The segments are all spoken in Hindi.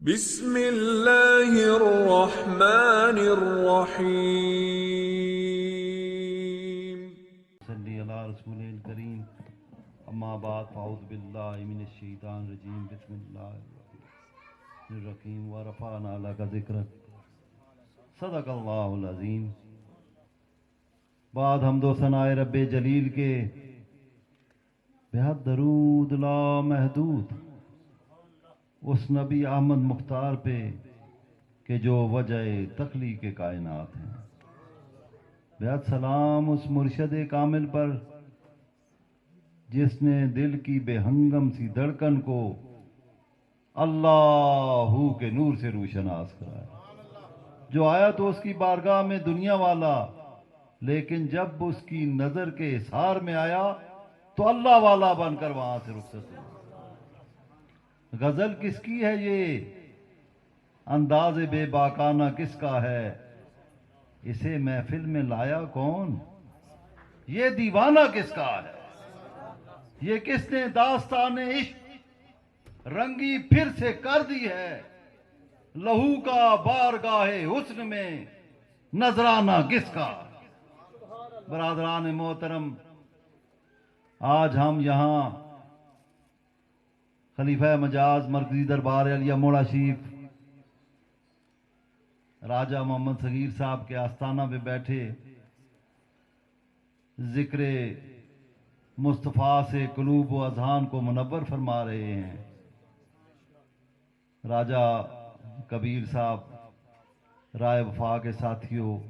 बिस्मिल्लाहिर्रहमानिर्रहीम। सल्ली अला रसूलिल करीम। अम्मा बाद फ़ाऊज़ु बिल्लाहि मिनश शैतानिर रजीम। बिस्मिल्लाहिर रहीम व रफ़अना लका ज़िक्रक। सदक़ल्लाहुल अज़ीम। बाद हम्दो सनाए रब्बे जलील के बेहद दरूद ला महदूद उस नबी अहमद मुख्तार पे कि जो वजह तख्लीक़ कायनात हैं। बेहद सलाम उस मुर्शद कामिल पर जिसने दिल की बेहंगम सी धड़कन को अल्लाहू के नूर से रोशनास कराया। जो आया तो उसकी बारगाह में दुनिया वाला, लेकिन जब उसकी नजर के इशार में आया तो अल्लाह वाला बनकर वहां से रुखसत हुआ। गजल किसकी है ये, अंदाज बेबाकाना किसका है, इसे महफिल में लाया कौन, ये दीवाना किसका है, ये किसने दास्ताने इश्क रंगी फिर से कर दी है, लहू का बारगाहे हुस्न में नजराना किसका। बरादरान मोहतरम, आज हम यहाँ खलीफा मजाज मरकजी दरबार अलिया मोड़ा शरीफ राजा मोहम्मद सगीर साहब के आस्थाना पे बैठे जिक्र मुस्तफ़ा से कुलूब व अज़हान को मुनव्वर फरमा रहे हैं। राजा कबीर साहब, राय वफा के साथियों,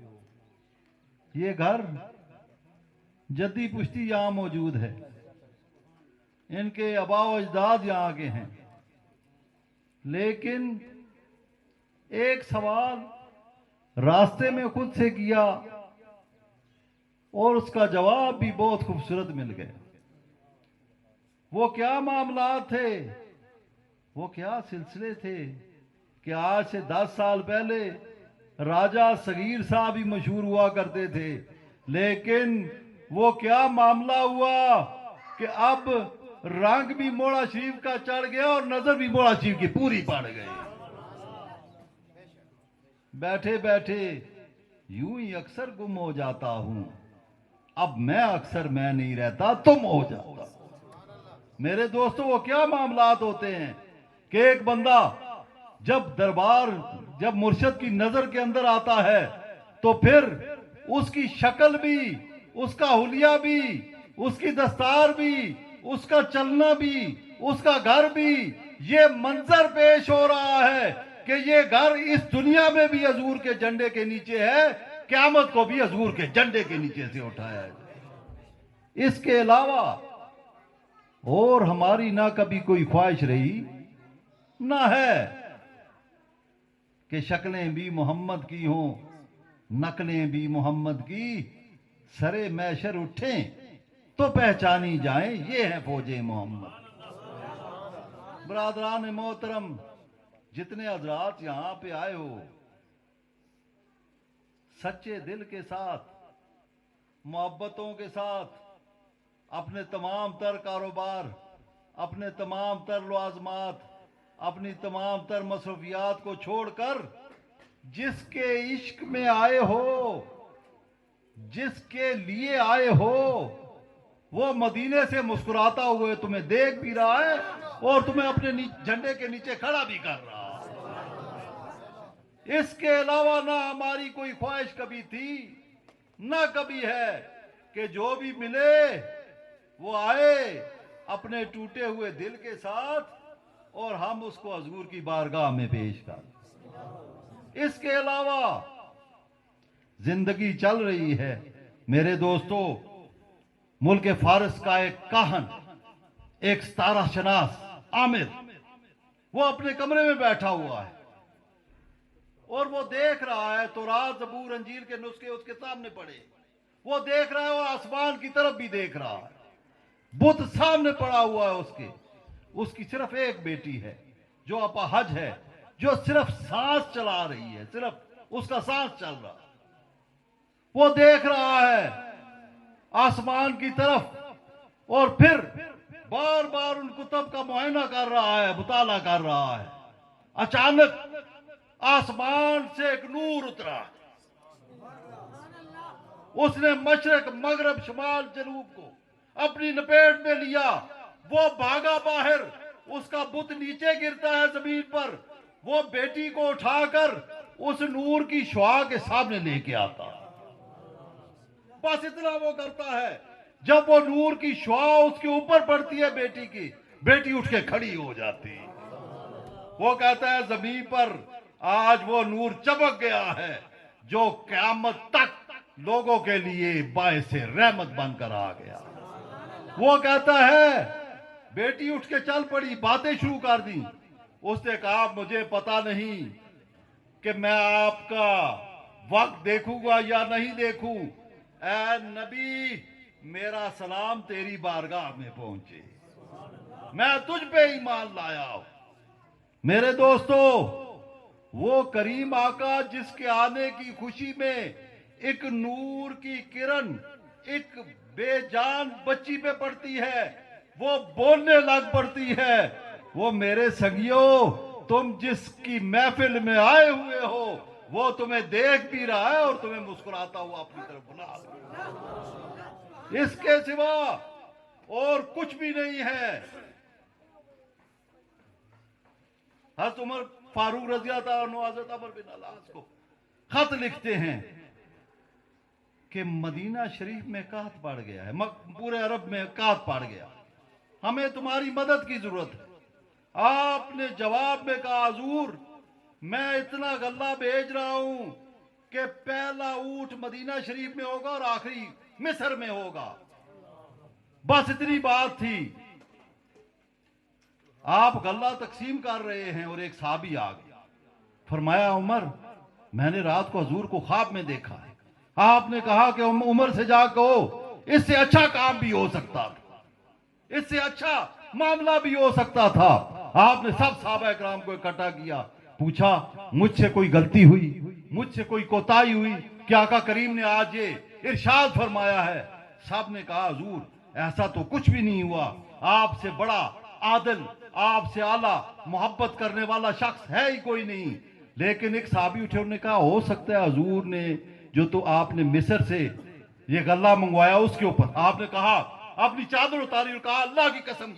ये घर जद्दी पुश्ती यहाँ मौजूद है, इनके आबा व अजदाद यहाँ के हैं, लेकिन एक सवाल रास्ते में खुद से किया और उसका जवाब भी बहुत खूबसूरत मिल गया। वो क्या मामला थे, वो क्या सिलसिले थे कि आज से 10 साल पहले राजा सगीर साहब ही मशहूर हुआ करते थे, लेकिन वो क्या मामला हुआ कि अब रंग भी मोड़ा शरीफ का चढ़ गया और नजर भी मोड़ा शरीफ की पूरी पड़ गई। बैठे बैठे यूं ही अक्सर गुम हो जाता हूं, अब मैं अक्सर मैं नहीं रहता, तुम हो जाता। मेरे दोस्तों, वो क्या मामलात होते हैं कि एक बंदा जब मुर्शिद की नजर के अंदर आता है तो फिर उसकी शक्ल भी, उसका हुलिया भी, उसकी दस्तार भी, उसका चलना भी, उसका घर भी, ये मंजर पेश हो रहा है कि ये घर इस दुनिया में भी हजूर के झंडे के नीचे है, क़यामत को भी हजूर के झंडे के नीचे से उठाया है। इसके अलावा और हमारी ना कभी कोई ख्वाहिश रही ना है कि शक्लें भी मोहम्मद की हों, नकलें भी मोहम्मद की, सरे मैशर उठें तो पहचानी जाएं, ये है फौजे मोहम्मद। बरादरान मोहतरम, जितने हजरात यहां पे आए हो, सच्चे दिल के साथ, मोहब्बतों के साथ, अपने तमाम तर कारोबार, अपने तमाम तर लवाजमात, अपनी तमाम तर मसरूफियात को छोड़कर जिसके इश्क में आए हो, जिसके लिए आए हो, वो मदीने से मुस्कुराता हुए तुम्हें देख भी रहा है और तुम्हें अपने झंडे के नीचे खड़ा भी कर रहा है। इसके अलावा ना हमारी कोई ख्वाहिश कभी थी ना कभी है कि जो भी मिले वो आए अपने टूटे हुए दिल के साथ और हम उसको हजूर की बारगाह में पेश कर। इसके अलावा जिंदगी चल रही है मेरे दोस्तों। मुल्क फारस का एक काहन, एक सितारा शनास आमिर, वो अपने कमरे में बैठा हुआ है और वो देख रहा है तो रात जबूर अंजीर के नुस्खे उसके सामने पड़े, वो देख रहा है और आसमान की तरफ भी देख रहा है। बुत सामने पड़ा हुआ है उसकी सिर्फ एक बेटी है जो अपाहज है, जो सिर्फ सांस चला रही है, सिर्फ उसका सांस चल रहा है। वो देख रहा है आसमान की तरफ और फिर बार बार उन कुतब का मुआयना कर रहा है, मुताला कर रहा है। अचानक आसमान से एक नूर उतरा। उसने मशरक, मगरब, शुमाल, जनूब को अपनी लपेट में लिया। वो भागा बाहर, उसका बुत नीचे गिरता है जमीन पर। वो बेटी को उठाकर उस नूर की शुआ के सामने लेके आता। बस इतना वो करता है। जब वो नूर की शुआ उसके ऊपर पड़ती है बेटी की, बेटी उठ के खड़ी हो जाती। वो कहता है जमीन पर आज वो नूर चमक गया है जो क़यामत तक लोगों के लिए बायसे रहमत बनकर आ गया। वो कहता है, बेटी उठ के चल पड़ी, बातें शुरू कर दी। उसने कहा मुझे पता नहीं कि मैं आपका वक्त देखूंगा या नहीं देखूं। ऐ नबी, मेरा सलाम तेरी बारगाह में पहुंचे, मैं तुझ पे ईमान लाया हूं। मेरे दोस्तों, वो करीम आका जिसके आने की खुशी में एक नूर की किरण एक बेजान बच्ची पे पड़ती है, वो बोलने लग पड़ती है। वो मेरे संगियों, तुम जिसकी महफिल में आए हुए हो वो तुम्हें देख भी रहा है और तुम्हें मुस्कुराता हुआ अपनी तरफ बुला रहा है। इसके सिवा और कुछ भी नहीं है। हज़रत उमर फारूक रज़ी अल्लाह अन्हु हज़रत अमर बिन अल-आस को खत लिखते हैं कि मदीना शरीफ में काहत पड़ गया है, पूरे अरब में काहत पड़ गया, हमें तुम्हारी मदद की जरूरत है। आपने जवाब में कहा, हुजूर मैं इतना गल्ला भेज रहा हूं कि पहला ऊंट मदीना शरीफ में होगा और आखिरी मिस्र में होगा। बस इतनी बात थी। आप गल्ला तकसीम कर रहे हैं और एक साहबी आ गया। फरमाया, उमर मैंने रात को हुजूर को ख्वाब में देखा है। आपने कहा कि उमर से जा कहो इससे अच्छा काम भी हो सकता था, इससे अच्छा मामला भी हो सकता था। आपने सब सहाबा किराम को इकट्ठा किया, पूछा मुझसे कोई गलती हुई, मुझसे कोई कोताही हुई? क्या आका करीम ने आज ये इरशाद फरमाया है। सब ने कहा, हुजूर ऐसा तो कुछ भी नहीं हुआ, आपसे बड़ा आदिल, आपसे आला मोहब्बत करने वाला शख्स है ही कोई नहीं। लेकिन एक साहबी उठे, उन्होंने कहा हो सकता है हुजूर ने जो तो आपने मिस्र से ये गल्ला मंगवाया उसके ऊपर। आपने कहा, अपनी चादर उतारी और कहा अल्लाह की कसम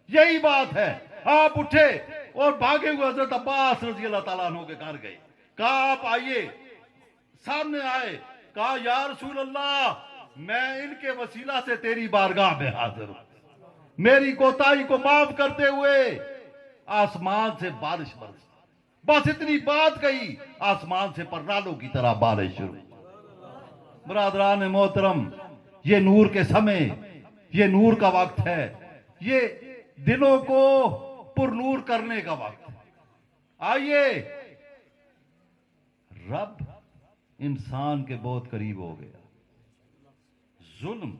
यही बात है। आप उठे और भागे हुए हजरत अब्बास रज़ी अल्लाह तआला अन्हु के घर गए। कहा आप आइए। सामने आए, कहा या रसूल अल्लाह, मैं इनके वसीला से तेरी बारगाह में हाजिर हूं। मेरी कोताही को माफ करते हुए आसमान से बारिश बरसी। बस इतनी बात कही, आसमान से परनालों की तरह बारिश शुरू। बरादरान मोहतरम, ये नूर के समय, ये नूर का वक्त है, ये दिलों को पुरनूर करने का वक्त है। आइए, रब इंसान के बहुत करीब हो गया। जुल्म,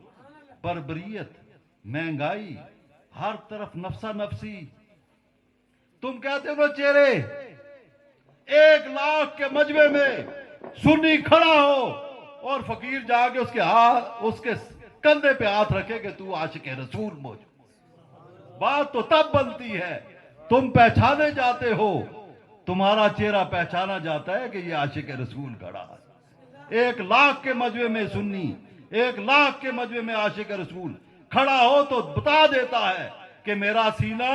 बर्बरियत, महंगाई, हर तरफ नफसा नफसी। तुम कहते हो चेहरे 1 लाख के मजबे में सुन्नी खड़ा हो और फकीर जाके उसके कंधे पे हाथ रखे कि तू आशिक़ रसूल मौजूद। बात तो तब बनती है तुम पहचाने जाते हो, तुम्हारा चेहरा पहचाना जाता है कि ये आशिक़ रसूल खड़ा है। 1 लाख के मजबे में सुन्नी, 1 लाख के मजबे में आशिक़ रसूल खड़ा हो तो बता देता है कि मेरा सीना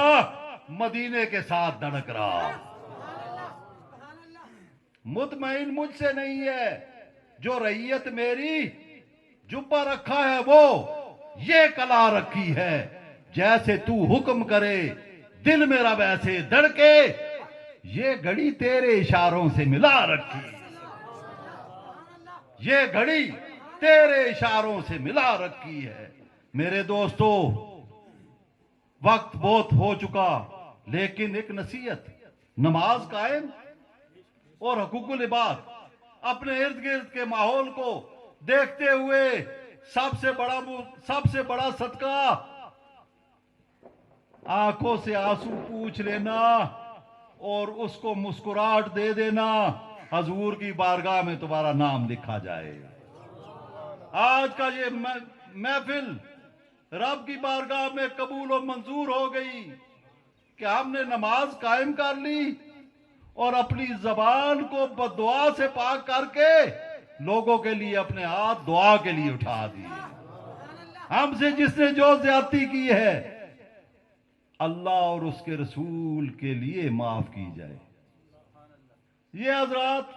मदीने के साथ धड़क रहा। मुतमईन मुझसे नहीं है, जो रईयत मेरी जुब्बा रखा है वो ये कला रखी है। जैसे तू हुक्म करे दिल मेरा वैसे धड़के, ये घड़ी तेरे इशारों से मिला रखी, ये घड़ी तेरे इशारों से मिला रखी है। मेरे दोस्तों, वक्त बहुत हो चुका, लेकिन एक नसीहत, नमाज कायम और हुकूकुल इबाद, अपने इर्द गिर्द के माहौल को देखते हुए सबसे बड़ा सदका आंखों से आंसू पूछ लेना और उसको मुस्कुराहट दे देना, हजूर की बारगाह में तुम्हारा नाम लिखा जाए। आज का ये महफिल रब की बारगाह में कबूल और मंजूर हो गई। कि हमने नमाज कायम कर ली और अपनी जबान को बददुआ से पाक करके लोगों के लिए अपने हाथ दुआ के लिए उठा दिए। हमसे जिसने जो ज्यादती की है अल्लाह और उसके रसूल के लिए माफ की जाए। ये हजरात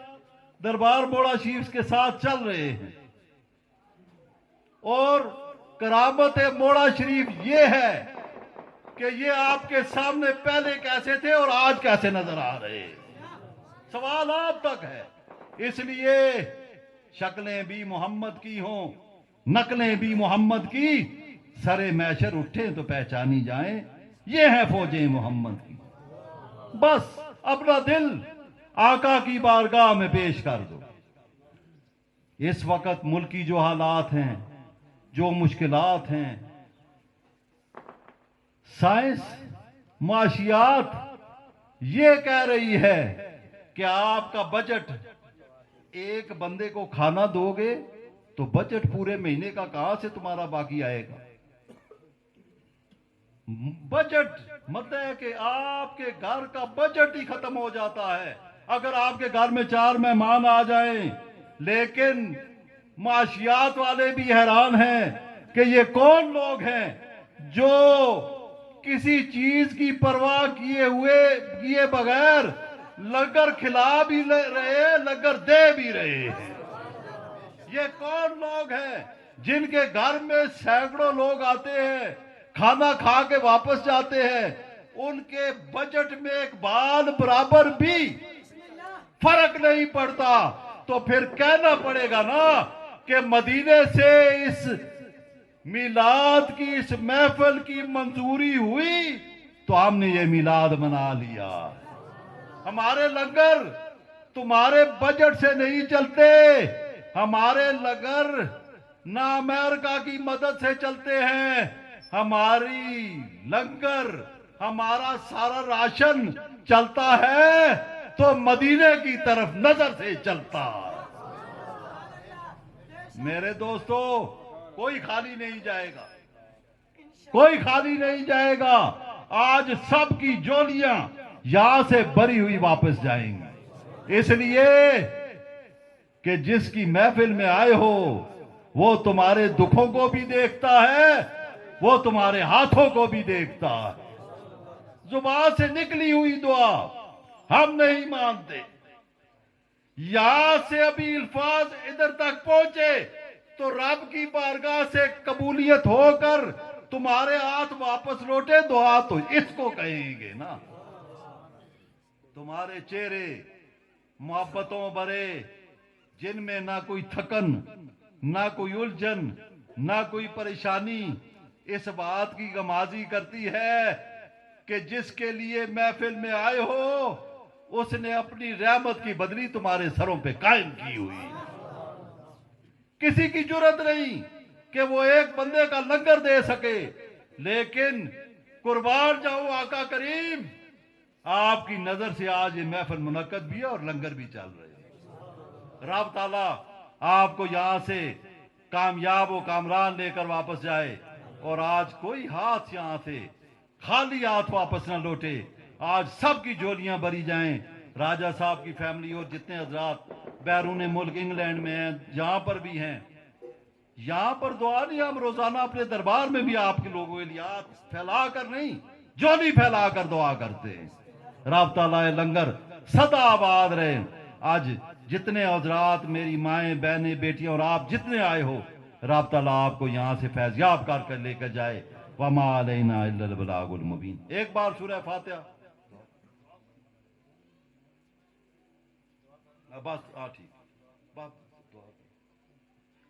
दरबार मोड़ा शरीफ के साथ चल रहे हैं और करामत मोड़ा शरीफ ये है कि ये आपके सामने पहले कैसे थे और आज कैसे नजर आ रहे हैं। सवाल आप तक है। इसलिए शक्लें भी मोहम्मद की हों, नकलें भी मोहम्मद की, सरे मैशर उठे तो पहचानी जाए, ये है फौजें मोहम्मद की। बस अपना दिल आका की बारगाह में पेश कर दो। इस वक्त मुल्क की जो हालात हैं, जो मुश्किलात हैं, साइंस माशियात ये कह रही है कि आपका बजट, एक बंदे को खाना दोगे तो बजट पूरे महीने का कहां से तुम्हारा बाकी आएगा। बजट मतलब है कि आपके घर का बजट ही खत्म हो जाता है अगर आपके घर में 4 मेहमान आ जाएं। लेकिन माशियात वाले भी हैरान हैं कि ये कौन लोग हैं जो किसी चीज की परवाह किए बगैर लंगर खिला भी रहे, लंगर दे भी रहे हैं। ये कौन लोग हैं जिनके घर में सैकड़ों लोग आते हैं, खाना खा के वापस जाते हैं, उनके बजट में एक बाल बराबर भी फर्क नहीं पड़ता। तो फिर कहना पड़ेगा ना कि मदीने से इस मिलाद की, इस महफिल की मंजूरी हुई तो हमने ये मिलाद मना लिया। हमारे लंगर तुम्हारे बजट से नहीं चलते, हमारे लंगर ना अमेरिका की मदद से चलते हैं। हमारी लंगर, हमारा सारा राशन चलता है तो मदीने की तरफ नजर से चलता। मेरे दोस्तों, कोई खाली नहीं जाएगा, कोई खाली नहीं जाएगा। आज सबकी जोलियां यहां से भरी हुई वापस जाएंगी। इसलिए कि जिसकी महफिल में आए हो वो तुम्हारे दुखों को भी देखता है, वो तुम्हारे हाथों को भी देखता है। जुबान से निकली हुई दुआ हम नहीं मानते। यहां से अभी अल्फाज इधर तक पहुंचे तो रब की बारगाह से कबूलियत होकर तुम्हारे हाथ वापस लौटे, दुआ तो इसको कहेंगे ना। तुम्हारे चेहरे मोहब्बतों भरे, जिनमें ना कोई थकन, ना कोई उलझन, ना कोई परेशानी, इस बात की गमाजी करती है कि जिसके लिए महफिल में आए हो उसने अपनी रहमत की बदली तुम्हारे सरों पे कायम की हुई। किसी की जुर्रत नहीं कि वो एक बंदे का लंगर दे सके, लेकिन कुर्बान जाऊं आका करीम, आपकी नजर से आज ये महफिल मुनक्कद भी है और लंगर भी चल रहे हैं। रब ताला आपको यहां से कामयाब व कामरान लेकर वापस जाए और आज कोई हाथ यहां से खाली हाथ वापस ना लौटे। आज सबकी झोलियां भरी जाएं। राजा साहब की फैमिली और जितने हजरात बैरून मुल्क इंग्लैंड में हैं, जहां पर भी हैं, यहां पर दुआ नहीं, हम रोजाना अपने दरबार में भी आपके लोगों के लिए हाथ फैला कर नहीं, झोली फैला कर दुआ करते हैं। रब ताला लंगर सदा आबाद रहे। आज जितने हजरात, मेरी माएं, बहनें, बेटियां और आप जितने आए हो, रब ताला आपको यहां से फैज़याब कर लेकर जाए। वमा अलैना इल्लल बलागुल मुबीन। एक बार सूरह फातिहा, बस ठीक, बस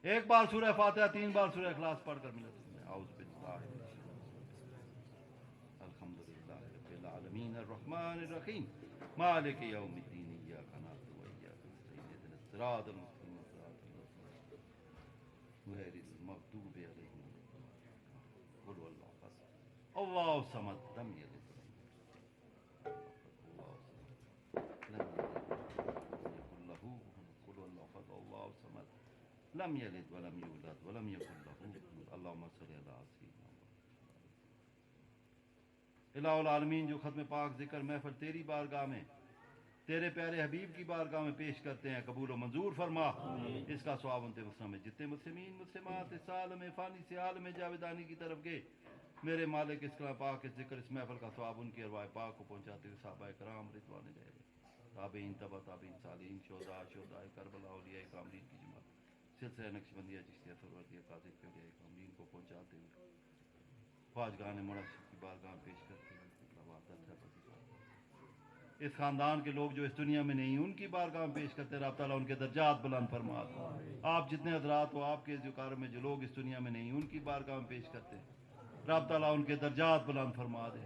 एक बार सूरह फातिहा, 3 बार सूरह इखलास पढ़कर मिले। अल्हम्दुलिल्लाह रब्बिल आलमीन अर्रहमानिर रहीम मालिक यौमिद्दीन इय्याका नअबुदु व इय्याका नस्तईन इहदिनस सिरातल मुस्तकीम गैरिल मग़दूबि अलैहिम कुल वल्लाहु अहद अल्लाहु समद लम यलिद लम यलिद वलम यूलद वलम यकुल लहू कुफुवन अहद। अल्लाहुम्मा सल्लि अला सय्यिदिना। इलाहुल आलमीन जो ख़त्म पाक ज़िक्र महफिल तेरी बारगाह में तेरे प्यारे हबीब की बारगाह में पेश करते हैं, कबूल व मंजूर फरमा। इसका सवाब उनते वसना में जितने मुस्लिमीन मुस्लिमात इस आलम फ़ानी से आलम जावेदानी की तरफ गए, मेरे मालिक इस कलाम पाक के ज़िक्र इस महफिल का सवाब उनकी अरवाह पाक को पहुँचाते हुए सहाबाए कराम रिज़वान ताबीन तबा ताबीन सालीन शोदा शोदाए करबला औलिया कामरीन की जमात सिलसिला नक्शबंदिया चिश्तिया सरवरदिया काज़ी औलिया कामरीन को पहुँचाते हुए ख्वाजगान मुनक्शिब की बारगाह में पेश करते हुए इस खानदान के लोग जो इस दुनिया में नहीं उनकी बारगाह में पेश करते, रब ताला उनके दर्जात बुलंद फरमा दो। आप जितने हजरात हो आपके ज़िक्र में जो लोग इस दुनिया में नहीं उनकी बारगाह में पेश करते, रब ताला उनके दर्जात बुलंद फरमा दे।